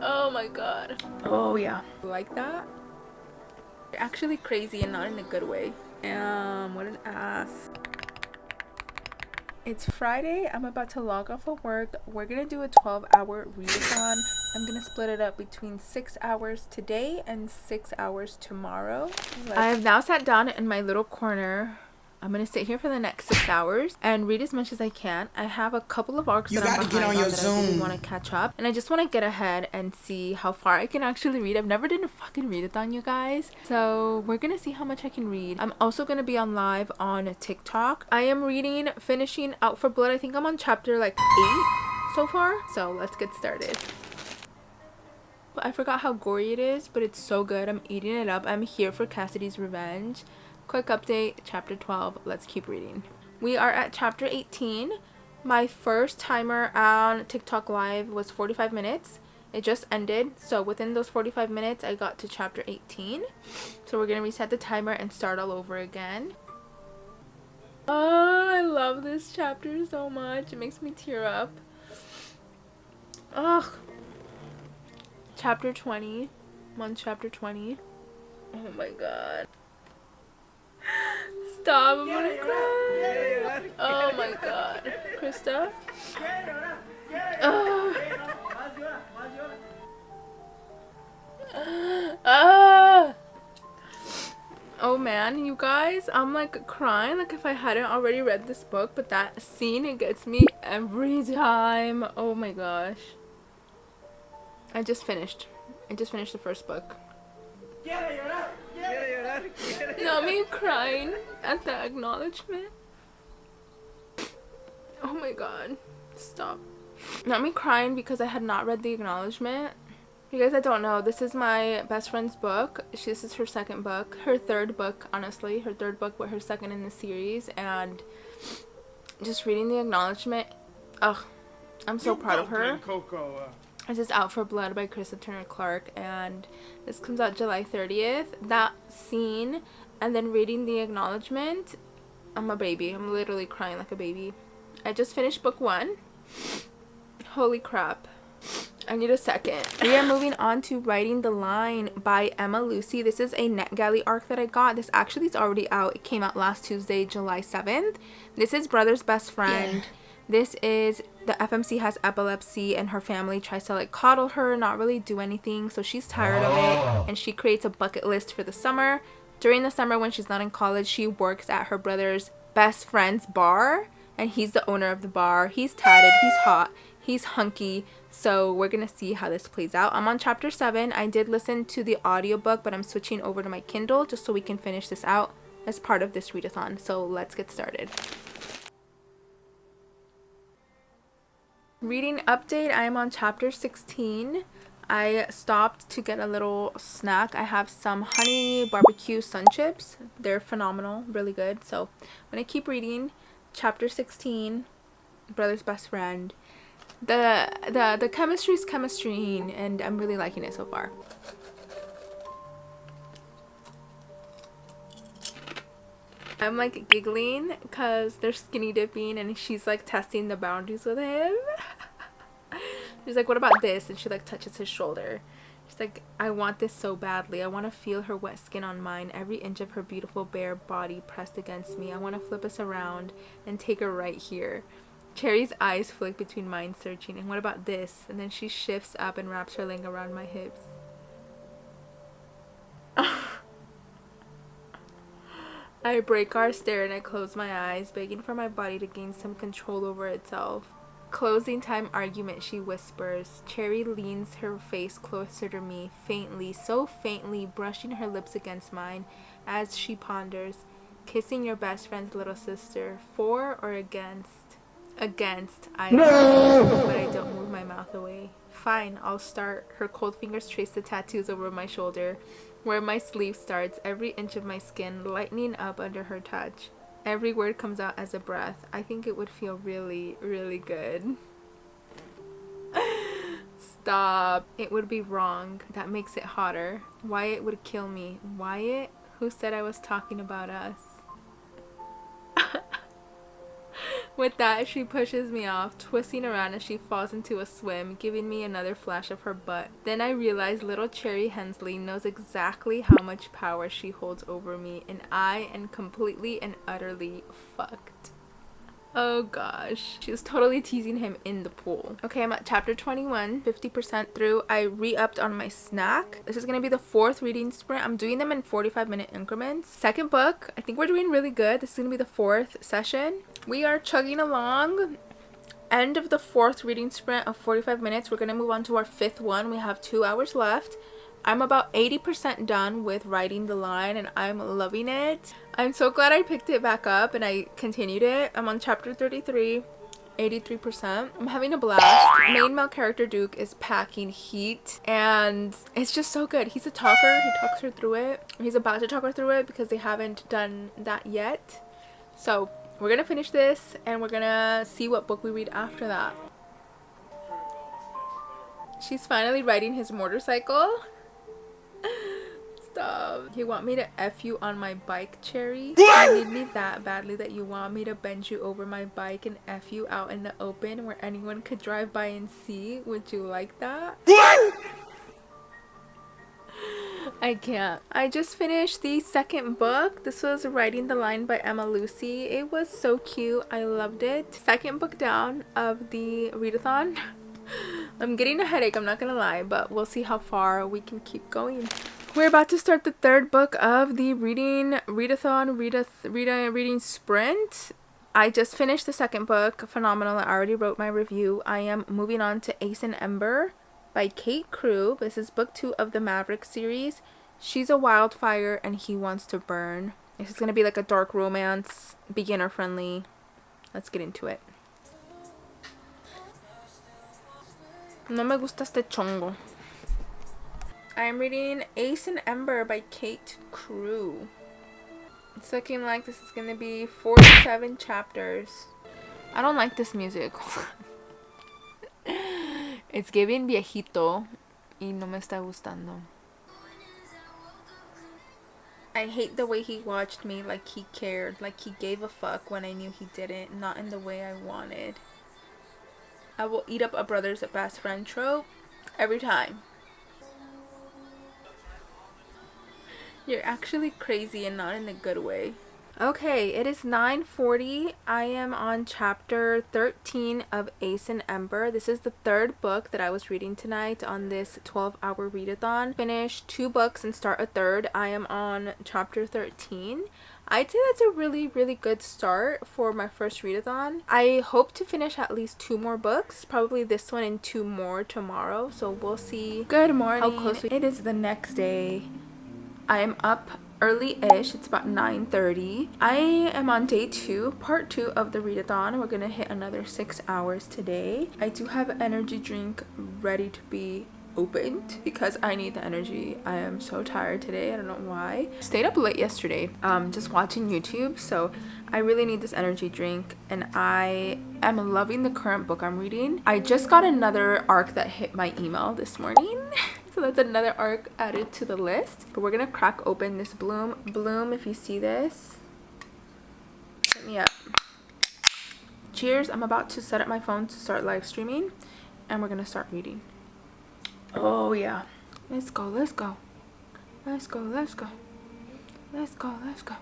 Oh my god. Oh yeah. Like that? You're actually crazy and not in a good way. What an ass. It's Friday. I'm about to log off of work. We're gonna do a 12-hour readathon. I'm gonna split it up between 6 hours today and 6 hours tomorrow. I have now sat down in my little corner. I'm gonna sit here for the next 6 hours and read as much as I can. I have a couple of arcs that I'm behind on that I really want to catch up, and I just want to get ahead and see how far I can actually read. I've never done a fucking readathon, you guys, so we're gonna see how much I can read. I'm also gonna be on live on TikTok. I am reading, finishing Out for Blood. I think I'm on chapter like 8 so far, so let's get started. I forgot how gory it is, but it's so good. I'm eating it up. I'm here for Cassidy's revenge. Quick update, chapter 12. Let's keep reading. We are at chapter 18. My first timer on TikTok live was 45 minutes. It just ended, so within those 45 minutes I got to chapter 18. So we're gonna reset the timer and start all over again. Oh, I love this chapter so much. It makes me tear up. Ugh. Chapter 20. I'm on chapter 20. Oh my god. Stop, I'm gonna cry. Oh my god. Krista? Oh man, you guys, I'm like crying like if I hadn't already read this book, but that scene, it gets me every time. Oh my gosh. I just finished the first book. Not me crying at the acknowledgement. Oh my god. Stop. Not me crying because I had not read the acknowledgement. You guys that don't know, this is my best friend's book. This is her second book. Her third book, honestly. Her third book, but her second in the series. And just reading the acknowledgement. Ugh. I'm so proud of her. This is Out for Blood by Krista Turner Clark, and this comes out July 30th. That scene, and then reading the acknowledgement, I'm a baby. I'm literally crying like a baby. I just finished book 1. Holy crap. I need a second. We are moving on to Writing the Line by Emma Lucy. This is a NetGalley arc that I got. This actually is already out. It came out last Tuesday, July 7th. This is Brother's Best Friend. Yeah. This is the FMC has epilepsy and her family tries to like coddle her, not really do anything, so she's tired of it and she creates a bucket list for the summer. During the summer when she's not in college, she works at her brother's best friend's bar, and he's the owner of the bar. He's tatted, he's hot, he's hunky, so we're gonna see how this plays out. I'm on chapter 7. I did listen to the audiobook, but I'm switching over to my Kindle just so we can finish this out as part of this readathon. So let's get started. Reading update, I am on chapter 16. I stopped to get a little snack. I have some honey barbecue sun chips. They're phenomenal, really good. So I'm gonna keep reading. Chapter 16, Brother's Best Friend. The chemistry's chemistrying, and I'm really liking it so far. I'm like giggling because they're skinny dipping and she's like testing the boundaries with him. She's like, what about this? And she like touches his shoulder. She's like, I want this so badly. I want to feel her wet skin on mine, every inch of her beautiful bare body pressed against me. I want to flip us around and take her right here. Cherry's eyes flick between mine, searching. And what about this? And then she shifts up and wraps her leg around my hips. I break our stare and I close my eyes, begging for my body to gain some control over itself. Closing time argument, she whispers. Cherry leans her face closer to me, faintly, so faintly, brushing her lips against mine as she ponders. Kissing your best friend's little sister, for or against? Against, I know, but I don't move my mouth away. Fine, I'll start. Her cold fingers trace the tattoos over my shoulder, where my sleeve starts, every inch of my skin lightening up under her touch. Every word comes out as a breath. I think it would feel really, really good. Stop. It would be wrong. That makes it hotter. Wyatt would kill me. Wyatt? Who said I was talking about us? With that, she pushes me off, twisting around as she falls into a swim, giving me another flash of her butt. Then I realize little Cherry Hensley knows exactly how much power she holds over me, and I am completely and utterly fucked. Oh gosh. She was totally teasing him in the pool. Okay, I'm at chapter 21, 50% through. I re-upped on my snack. This is going to be the 4th reading sprint. I'm doing them in 45-minute increments. Second book. I think we're doing really good. This is going to be the 4th session. We are chugging along. End of the 4th reading sprint of 45 minutes. We're going to move on to our 5th one. We have 2 hours left. I'm about 80% done with writing the line and I'm loving it. I'm so glad I picked it back up and I continued it. I'm on chapter 33, 83%. I'm having a blast. Main male character Duke is packing heat and it's just so good. He's a talker. He talks her through it. He's about to talk her through it because they haven't done that yet. So we're going to finish this and we're going to see what book we read after that. She's finally riding his motorcycle. Stop. You want me to F you on my bike, Cherry? You need me that badly that you want me to bend you over my bike and F you out in the open where anyone could drive by and see? Would you like that? I can't. I just finished the 2nd book. This was Writing the Line by Emma Lucy. It was so cute. I loved it. 2nd book down of the readathon. I'm getting a headache, I'm not gonna lie, but we'll see how far we can keep going. We're about to start the 3rd book of the readathon reading sprint. I just finished the 2nd book. Phenomenal. I already wrote my review. I am moving on to Ace and Ember by Kate Crew. This is book 2 of the Maverick series. She's a wildfire and he wants to burn. This is gonna be like a dark romance, beginner friendly. Let's get into it. No me gusta este chongo. I am reading Ace and Ember by Kate Crew. It's looking like this is going to be 47 chapters. I don't like this music. It's giving viejito y no me está gustando. I hate the way he watched me, like he cared, like he gave a fuck when I knew he didn't, not in the way I wanted. I will eat up a brother's best friend trope every time. You're actually crazy and not in a good way. Okay, it is 9:40. I am on chapter 13 of Ace and Ember. This is the 3rd book that I was reading tonight on this 12-hour readathon. Finish 2 books and start a 3rd. I am on chapter 13. I'd say that's a really, really good start for my first readathon. I hope to finish at least 2 more books, probably this one and 2 more tomorrow, so we'll see. Good morning. How close it is the next day. I am up early-ish. It's about 9:30. I am on day 2, part 2 of the readathon. We're gonna hit another 6 hours today. I do have an energy drink ready to be opened because I need the energy. I am so tired today. I don't know why. Stayed up late yesterday just watching YouTube, so I really need this energy drink and I am loving the current book I'm reading. I just got another arc that hit my email this morning. So that's another arc added to the list. But we're gonna crack open this Bloom. Bloom, if you see this, hit me up. Cheers. I'm about to set up my phone to start live streaming and we're gonna start reading. Oh yeah. Let's go, let's go. Let's go, let's go. Let's go, let's go.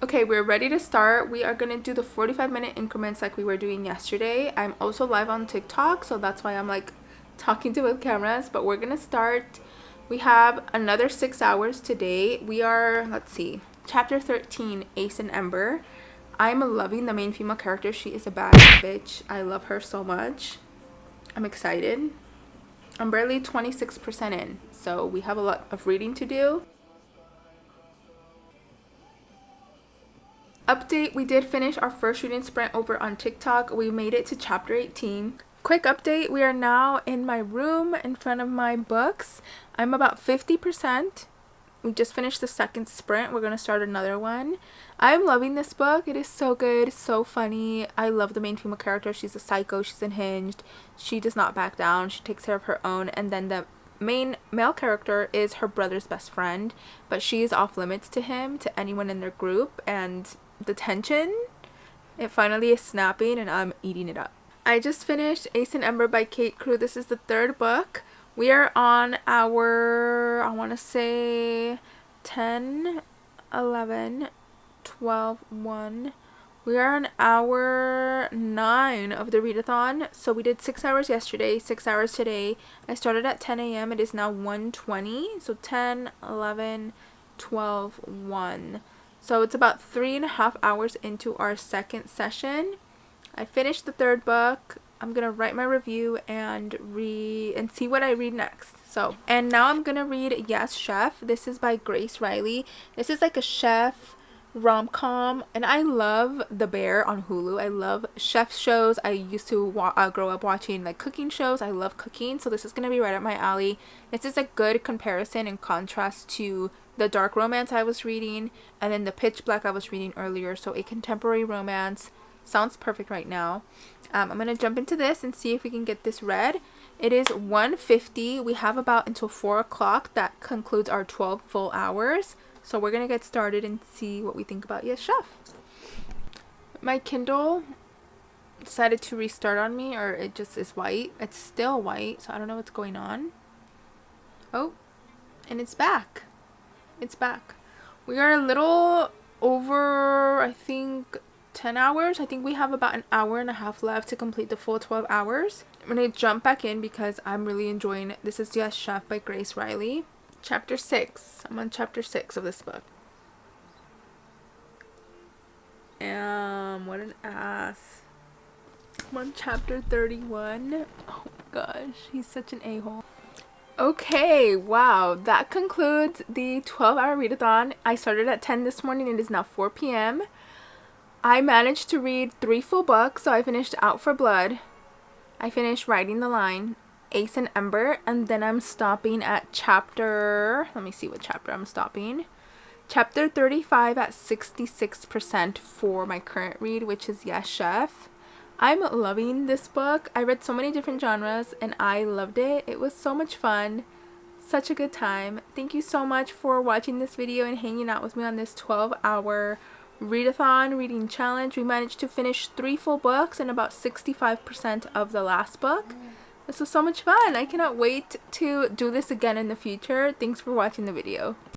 Okay, we're ready to start. We are going to do the 45-minute increments like we were doing yesterday. I'm also live on TikTok, so that's why I'm like talking to both cameras. But we're going to start. We have another 6 hours today. We are, let's see, chapter 13, Ace and Ember. I'm loving the main female character. She is a bad bitch. I love her so much. I'm excited. I'm barely 26% in, so we have a lot of reading to do. Update, we did finish our first reading sprint over on TikTok. We made it to chapter 18. Quick update, we are now in my room in front of my books. I'm about 50%. We just finished the 2nd sprint. We're going to start another one. I'm loving this book. It is so good, so funny. I love the main female character. She's a psycho. She's unhinged. She does not back down. She takes care of her own. And then the main male character is her brother's best friend, but she's off limits to him, to anyone in their group, and the tension, it finally is snapping and I'm eating it up. I just finished Ace and Ember by Kate Crew. This is the third book. We are on our, I want to say 10, 11, 12, 1. We are on hour 9 of the readathon. So we did 6 hours yesterday, 6 hours today. I started at 10 a.m. It is now 1:20. So 10, 11, 12, 1. So it's about 3.5 hours into our second session. I finished the third book. I'm gonna write my review and read and see what I read next. So, and now I'm gonna read Yes Chef. This is by Reilly. This is like a chef rom-com, and I love The Bear on Hulu. I love chef shows. I used to grow up watching like cooking shows. I love cooking, so this is gonna be right up my alley. This is a good comparison and contrast to the dark romance I was reading and then the pitch black I was reading earlier. So a contemporary romance sounds perfect right now. I'm gonna jump into this and see if we can get this read. It is 1:50. We have about until 4 o'clock. That concludes our 12 full hours. So we're gonna get started and see what we think about Yes Chef. My Kindle decided to restart on me, or it just is white. It's still white, so I don't know what's going on. Oh, and it's back. It's back. We are a little over, I think, 10 hours. I think we have about an hour and a half left to complete the full 12 hours. I'm going to jump back in because I'm really enjoying it. This is Yes Chef by Reilly. Chapter 6. I'm on chapter 6 of this book. What an ass. I'm on chapter 31. Oh my gosh, he's such an a-hole. Okay, wow, that concludes the 12-hour readathon. I started at 10 this morning. It is now 4 p.m. I managed to read 3 full books. So I finished Out for Blood, I finished Riding the Line, Ace and Ember, and then I'm stopping at chapter, let me see what chapter I'm stopping. Chapter 35 at 66% for my current read, which is Yes Chef. I'm loving this book. I read so many different genres and I loved it. It was so much fun. Such a good time. Thank you so much for watching this video and hanging out with me on this 12-hour readathon reading challenge. We managed to finish 3 full books and about 65% of the last book. This was so much fun. I cannot wait to do this again in the future. Thanks for watching the video.